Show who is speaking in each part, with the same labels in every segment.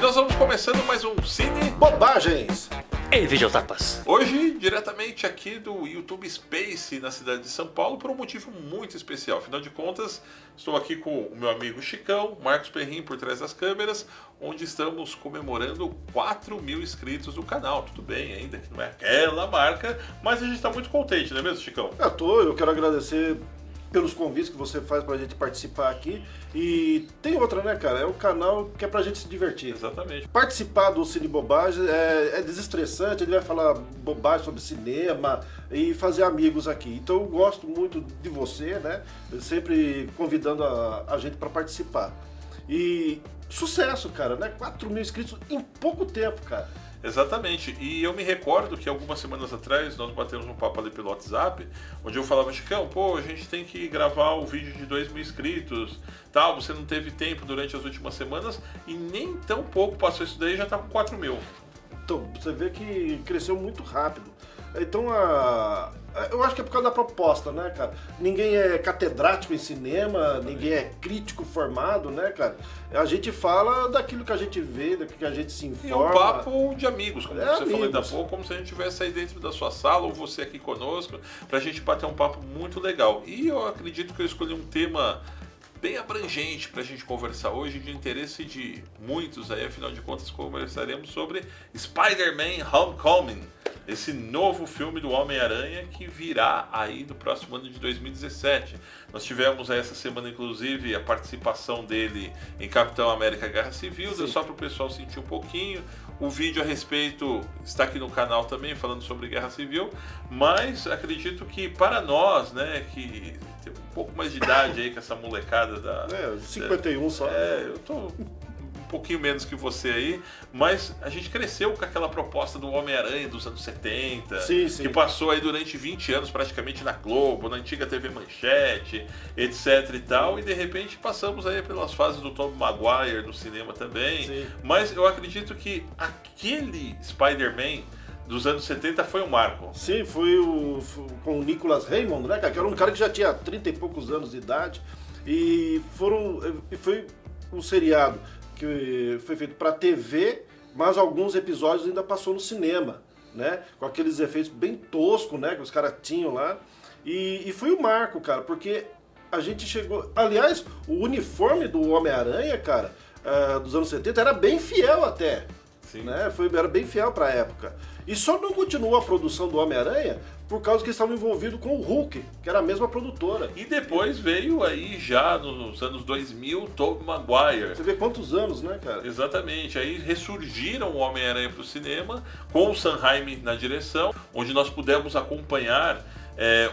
Speaker 1: nós vamos começando mais um Cine
Speaker 2: Bobagens
Speaker 3: e Videotapas.
Speaker 1: Hoje, diretamente aqui do YouTube Space, na cidade de São Paulo, por um motivo muito especial. Afinal de contas, estou aqui com o meu amigo Chicão, Marcos Perrin por trás das câmeras, onde estamos comemorando 4.000 inscritos do canal. Tudo bem, ainda que não é aquela marca, mas a gente está muito contente, não é mesmo, Chicão?
Speaker 2: Eu quero agradecer pelos convites que você faz pra gente participar aqui. E tem outra, né, cara? É o canal que é pra gente se divertir.
Speaker 1: Exatamente.
Speaker 2: Participar do Cine Bobagem é desestressante, ele vai falar bobagem sobre cinema e fazer amigos aqui. Então eu gosto muito de você, né? Sempre convidando a gente pra participar. E sucesso, cara, né? 4.000 inscritos em pouco tempo, cara.
Speaker 1: Exatamente, e eu me recordo que algumas semanas atrás nós batemos um papo ali pelo WhatsApp, onde eu falava, Chicão, a gente tem que gravar o vídeo de 2.000 inscritos, tal, você não teve tempo durante as últimas semanas, e nem tão pouco passou isso daí, já tá com 4.000.
Speaker 2: Então, você vê que cresceu muito rápido. Então, eu acho que é por causa da proposta, né, cara? Ninguém é catedrático em cinema, ninguém é crítico formado, né, cara? A gente fala daquilo que a gente vê, daquilo que a gente se informa.
Speaker 1: E um papo de amigos, como você
Speaker 2: amigos.
Speaker 1: falou ainda há pouco, como se a gente estivesse aí dentro da sua sala, ou você aqui conosco, pra gente bater um papo muito legal. E eu acredito que eu escolhi um tema bem abrangente para a gente conversar hoje, de interesse de muitos aí, afinal de contas conversaremos sobre Spider-Man Homecoming, esse novo filme do Homem-Aranha que virá aí no próximo ano de 2017. Nós tivemos aí essa semana, inclusive, a participação dele em Capitão América Guerra Civil, deu só para o pessoal sentir um pouquinho. O vídeo a respeito está aqui no canal também, falando sobre Guerra Civil, mas acredito que para nós, né, que tem um pouco mais de idade aí, com essa molecada da...
Speaker 2: 51 só.
Speaker 1: Eu tô um pouquinho menos que você aí, mas a gente cresceu com aquela proposta do Homem-Aranha dos anos 70,
Speaker 2: sim.
Speaker 1: que passou aí durante 20 anos praticamente na Globo, na antiga TV Manchete, etc e tal, e de repente passamos aí pelas fases do Tobey Maguire no cinema também, mas eu acredito que aquele Spider-Man dos anos 70 foi um marco.
Speaker 2: Sim, foi com o Nicholas Raymond, né, cara? Que era um cara que já tinha 30 e poucos anos de idade. E foi um seriado que foi feito para TV, mas alguns episódios ainda passou no cinema, né? Com aqueles efeitos bem toscos, né? Que os caras tinham lá. E foi um marco, cara, porque a gente chegou... Aliás, o uniforme do Homem-Aranha, cara, dos anos 70 era bem fiel até.
Speaker 1: Sim.
Speaker 2: Né? Era bem fiel para a época. E só não continuou a produção do Homem-Aranha por causa que eles estavam envolvidos com o Hulk, que era a mesma produtora.
Speaker 1: E depois veio aí, já nos anos 2000, Tobey Maguire.
Speaker 2: Você vê quantos anos, né, cara?
Speaker 1: Exatamente. Aí ressurgiram o Homem-Aranha para o cinema, com o Sam Raimi na direção, onde nós pudemos acompanhar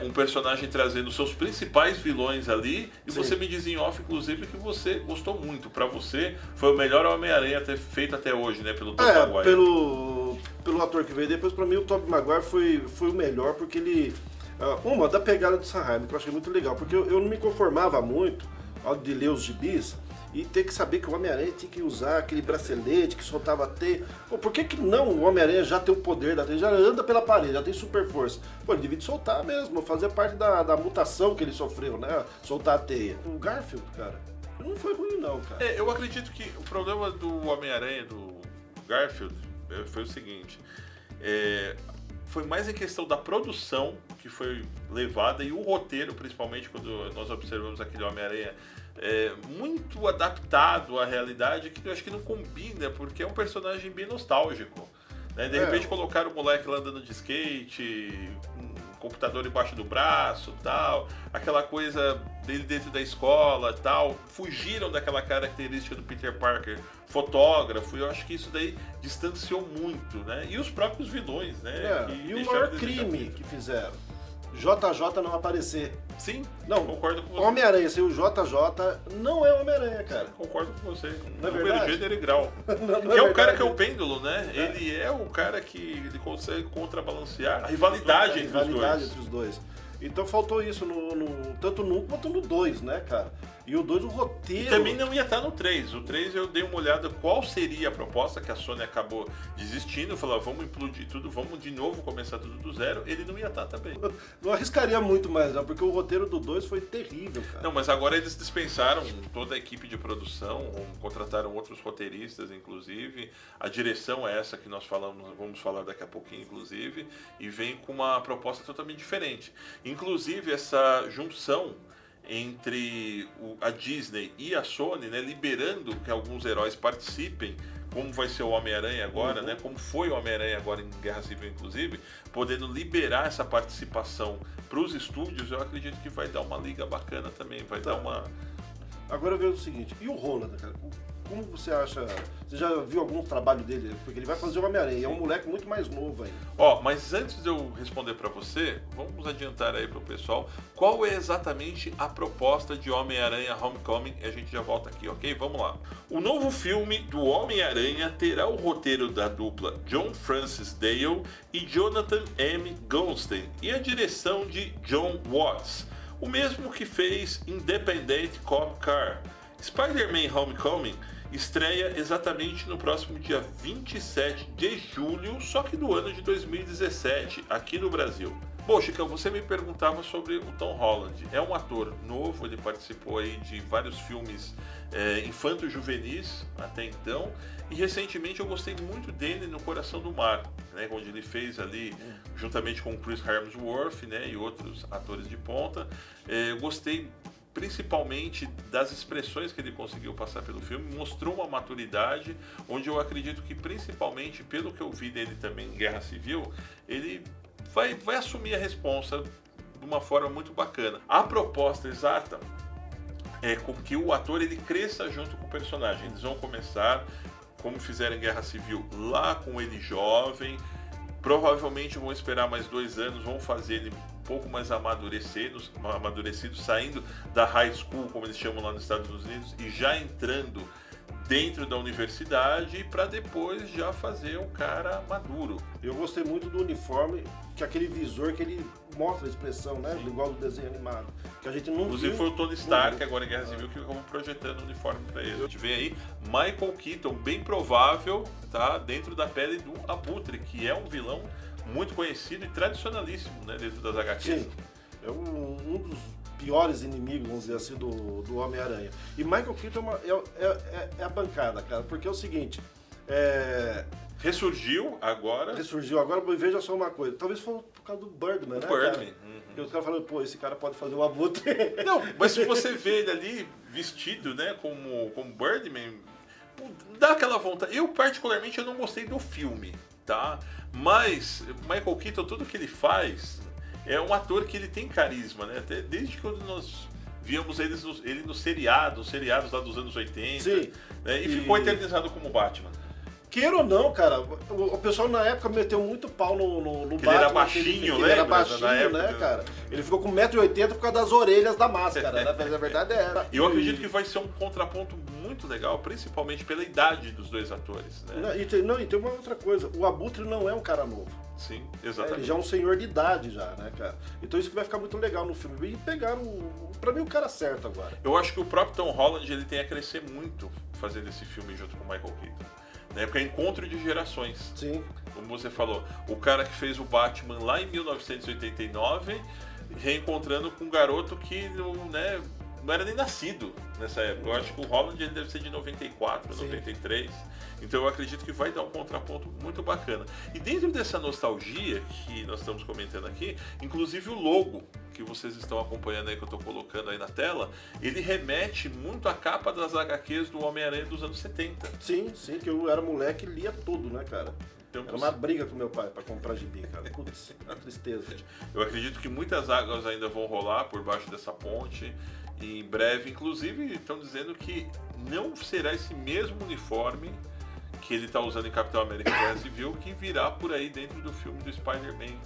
Speaker 1: um personagem trazendo seus principais vilões ali, e você me diz em off, inclusive, que você gostou muito. Para você, foi o melhor Homem-Aranha feito até hoje, né, pelo Tobey Maguire.
Speaker 2: Pelo ator que veio depois, pra mim o Tobey Maguire foi o melhor, porque ele... da pegada do Sam Raimi, que eu achei muito legal, porque eu não me conformava muito de ler os gibis e ter que saber que o Homem-Aranha tinha que usar aquele bracelete que soltava a teia. Por que não o Homem-Aranha já tem o poder da teia, já anda pela parede, já tem super força? Ele devia soltar mesmo, fazer parte da mutação que ele sofreu, né? Soltar a teia. O Garfield, cara, não foi ruim não, cara.
Speaker 1: Eu acredito que o problema do Homem-Aranha, do Garfield, foi o seguinte, foi mais em questão da produção que foi levada, e o roteiro, principalmente quando nós observamos aquele Homem-Aranha muito adaptado à realidade, que eu acho que não combina, porque é um personagem bem nostálgico, né? De repente colocaram o moleque lá andando de skate, computador embaixo do braço, tal, aquela coisa dele dentro da escola, tal, fugiram daquela característica do Peter Parker fotógrafo, e eu acho que isso daí distanciou muito, né? E os próprios vilões, né?
Speaker 2: E o maior crime que fizeram, JJ não aparecer.
Speaker 1: Sim,
Speaker 2: não,
Speaker 1: concordo com você.
Speaker 2: Homem-Aranha sem o JJ não é Homem-Aranha, cara.
Speaker 1: Concordo com você.
Speaker 2: Não é
Speaker 1: número,
Speaker 2: verdade?
Speaker 1: gênero e grau.
Speaker 2: Não
Speaker 1: que é
Speaker 2: é
Speaker 1: o cara
Speaker 2: verdade.
Speaker 1: que é o pêndulo, né? Ele é o cara que ele consegue contrabalancear a rivalidade entre os dois.
Speaker 2: Então faltou isso tanto no 1 quanto no 2, né, cara? E o 2, o roteiro...
Speaker 1: E também não ia estar no 3. O 3 eu dei uma olhada qual seria a proposta, que a Sony acabou desistindo, falou, vamos implodir tudo, vamos de novo começar tudo do zero. Ele não ia estar também.
Speaker 2: Não arriscaria muito mais, não, porque o roteiro do 2 foi terrível, cara.
Speaker 1: Não, mas agora eles dispensaram toda a equipe de produção, contrataram outros roteiristas, inclusive. A direção é essa que nós vamos falar daqui a pouquinho, inclusive, e vem com uma proposta totalmente diferente. Inclusive, essa junção entre a Disney e a Sony, né, liberando que alguns heróis participem, como vai ser o Homem-Aranha agora, né, como foi o Homem-Aranha agora em Guerra Civil, inclusive, podendo liberar essa participação para os estúdios, eu acredito que vai dar uma liga bacana também, vai dar uma...
Speaker 2: Agora eu vejo o seguinte, e o Holland, cara? Como você acha? Você já viu algum trabalho dele? Porque ele vai fazer o Homem-Aranha, é um moleque muito mais novo ainda.
Speaker 1: Ó, mas antes de eu responder para você, vamos adiantar aí pro pessoal qual é exatamente a proposta de Homem-Aranha Homecoming e a gente já volta aqui, ok? Vamos lá. O novo filme do Homem-Aranha terá o roteiro da dupla John Francis Dale e Jonathan M. Goldstein e a direção de John Watts, o mesmo que fez Independent Cop Car. Spider-Man Homecoming estreia exatamente no próximo dia 27 de julho, só que do ano de 2017, aqui no Brasil. Bom, Chicão, você me perguntava sobre o Tom Holland. É um ator novo, ele participou aí de vários filmes infanto-juvenis até então, e recentemente eu gostei muito dele no Coração do Mar, né, onde ele fez ali, juntamente com o Chris Hemsworth, né, e outros atores de ponta. Eu gostei principalmente das expressões que ele conseguiu passar pelo filme, mostrou uma maturidade, onde eu acredito que principalmente, pelo que eu vi dele também em Guerra Civil, ele vai assumir a responsa de uma forma muito bacana. A proposta exata é com que o ator ele cresça junto com o personagem. Eles vão começar, como fizeram em Guerra Civil, lá com ele jovem, provavelmente vão esperar mais 2 anos, vão fazer ele um pouco mais amadurecido, saindo da high school, como eles chamam lá nos Estados Unidos, e já entrando dentro da universidade para depois já fazer o cara maduro.
Speaker 2: Eu gostei muito do uniforme, que é aquele visor que ele mostra a expressão, né?
Speaker 1: Sim.
Speaker 2: Igual do desenho animado. Que a gente não
Speaker 1: Inclusive
Speaker 2: viu.
Speaker 1: foi o Tony Stark agora em Guerra Civil que ficou projetando o uniforme para ele. A gente vê aí Michael Keaton, bem provável, tá dentro da pele do Abutre, que é um vilão muito conhecido e tradicionalíssimo, né, dentro das HQs.
Speaker 2: Sim, é um dos piores inimigos, vamos dizer assim, do Homem-Aranha. E Michael Keaton é a bancada, cara, porque é o seguinte,
Speaker 1: Ressurgiu agora,
Speaker 2: mas veja só uma coisa, talvez foi por causa do Birdman, né,
Speaker 1: Birdman.
Speaker 2: cara? Porque os caras falaram, pô, esse cara pode fazer o Abutre.
Speaker 1: Não, mas se você vê ele ali vestido, né, como Birdman, dá aquela vontade. Eu particularmente eu não gostei do filme, tá? Mas Michael Keaton, tudo que ele faz é um ator que ele tem carisma, né? Até desde que nós víamos ele nos seriados lá dos anos 80.
Speaker 2: Sim.
Speaker 1: Né? E ficou eternizado como Batman.
Speaker 2: Queira ou não, cara, o pessoal na época meteu muito pau no Batman.
Speaker 1: Ele era baixinho,
Speaker 2: ele era
Speaker 1: lembra?
Speaker 2: baixinho,
Speaker 1: Na época,
Speaker 2: né, cara? Ele ficou com 1,80m por causa das orelhas da máscara, né? Mas a verdade era.
Speaker 1: E eu acredito que vai ser um contraponto muito legal, principalmente pela idade dos dois atores, né?
Speaker 2: E tem uma outra coisa, o Abutre não é um cara novo.
Speaker 1: Sim, exatamente.
Speaker 2: Ele já é um senhor de idade já, né, cara? Então isso que vai ficar muito legal no filme. E pegaram, pra mim, o cara certo agora.
Speaker 1: Eu acho que o próprio Tom Holland ele tem a crescer muito fazendo esse filme junto com o Michael Keaton. Né? Porque é encontro de gerações.
Speaker 2: Sim.
Speaker 1: Como você falou, o cara que fez o Batman lá em 1989, reencontrando com um garoto que né, não era nem nascido nessa época. Eu acho que o Holland ele deve ser de 94,
Speaker 2: Sim.
Speaker 1: 93. Então eu acredito que vai dar um contraponto muito bacana. E dentro dessa nostalgia que nós estamos comentando aqui, inclusive o logo que vocês estão acompanhando aí, que eu estou colocando aí na tela, ele remete muito à capa das HQs do Homem-Aranha dos anos 70.
Speaker 2: Sim, que eu era moleque e lia tudo, né, cara?
Speaker 1: Então,
Speaker 2: Era uma briga com meu pai pra comprar gibi, cara. Putz, a tristeza.
Speaker 1: eu acredito que muitas águas ainda vão rolar por baixo dessa ponte. E em breve, inclusive, estão dizendo que não será esse mesmo uniforme que ele está usando em Capitão América Guerra Civil que virá por aí dentro do filme do Spider-Man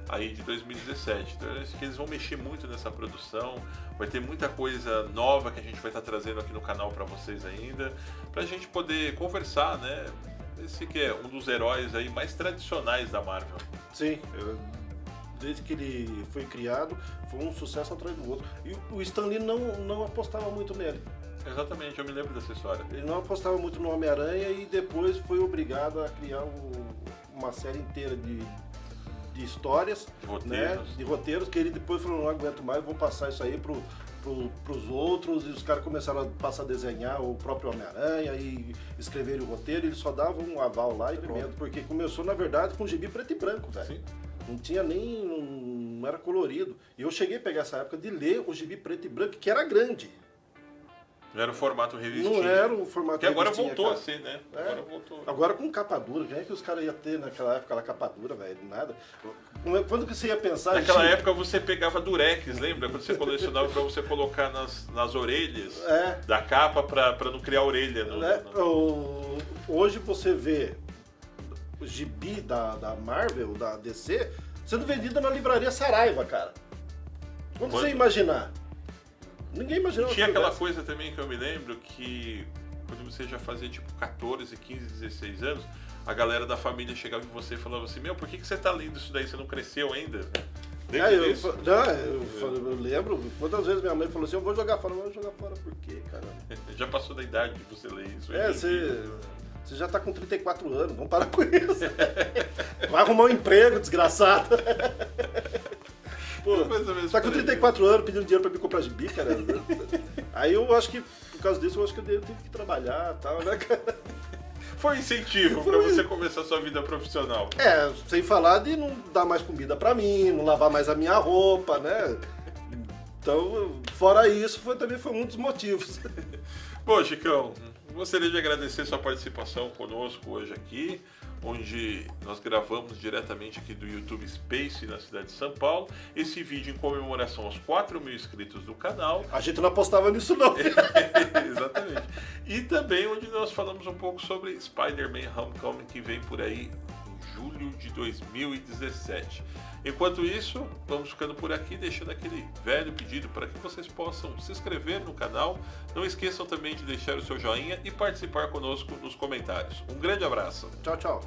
Speaker 1: aí de 2017. Então eu acho que eles vão mexer muito nessa produção. Vai ter muita coisa nova que a gente vai estar trazendo aqui no canal para vocês ainda, pra gente poder conversar, né? Esse que é um dos heróis aí mais tradicionais da Marvel.
Speaker 2: Sim, desde que ele foi criado, foi um sucesso atrás do outro. E o Stan Lee não apostava muito nele.
Speaker 1: Exatamente, eu me lembro dessa história.
Speaker 2: Ele não apostava muito no Homem-Aranha e depois foi obrigado a criar uma série inteira de histórias, de roteiros, que ele depois falou, não aguento mais, vou passar isso aí pros outros, e os caras começaram a passar a desenhar o próprio Homem-Aranha e escrever o roteiro, e ele só dava um aval lá e pronto, porque começou, na verdade, com gibi preto e branco, velho.
Speaker 1: Sim.
Speaker 2: Não tinha nem... não era colorido. E eu cheguei a pegar essa época de ler o gibi preto e branco, que era grande.
Speaker 1: Não era o formato revistinha.
Speaker 2: Não era o formato
Speaker 1: que agora
Speaker 2: revistinha,
Speaker 1: voltou
Speaker 2: cara.
Speaker 1: a ser, né?
Speaker 2: É.
Speaker 1: Agora voltou.
Speaker 2: Agora com capa dura, quem é que os caras iam ter naquela época lá capa dura, velho? Nada. Quando que você ia pensar...
Speaker 1: Naquela época você pegava durex, lembra? Quando você colecionava pra você colocar nas orelhas da capa pra não criar orelha.
Speaker 2: Hoje você vê o gibi da Marvel, da DC, sendo vendido na livraria Saraiva, cara. Quando você imaginar? Ninguém imaginou.
Speaker 1: Tinha aquela coisa também que eu me lembro que quando você já fazia tipo 14, 15, 16 anos, a galera da família chegava em você e falava assim, meu, por que você tá lendo isso daí? Você não cresceu ainda?
Speaker 2: Eu lembro, quantas vezes minha mãe falou assim, eu vou jogar fora. Eu vou jogar fora por quê, cara?
Speaker 1: Já passou da idade de você ler isso.
Speaker 2: Você já tá com 34 anos, vamos parar com isso. Vai arrumar um emprego, desgraçado. Pô, você tá com 34 anos pedindo dinheiro pra me comprar gibi, cara. Aí eu acho que, por causa disso, eu tive que trabalhar e tal, né, cara?
Speaker 1: Foi incentivo pra você começar a sua vida profissional.
Speaker 2: Sem falar de não dar mais comida pra mim, não lavar mais a minha roupa, né? Então, fora isso, também foi um dos motivos.
Speaker 1: Bom, Chicão, gostaria de agradecer sua participação conosco hoje aqui, onde nós gravamos diretamente aqui do YouTube Space, na cidade de São Paulo, esse vídeo em comemoração aos 4.000 inscritos do canal.
Speaker 2: A gente não apostava nisso não.
Speaker 1: Exatamente. E também onde nós falamos um pouco sobre Spider-Man Homecoming, que vem por aí em julho de 2017. Enquanto isso, vamos ficando por aqui, deixando aquele velho pedido para que vocês possam se inscrever no canal. Não esqueçam também de deixar o seu joinha e participar conosco nos comentários. Um grande abraço.
Speaker 2: Tchau, tchau.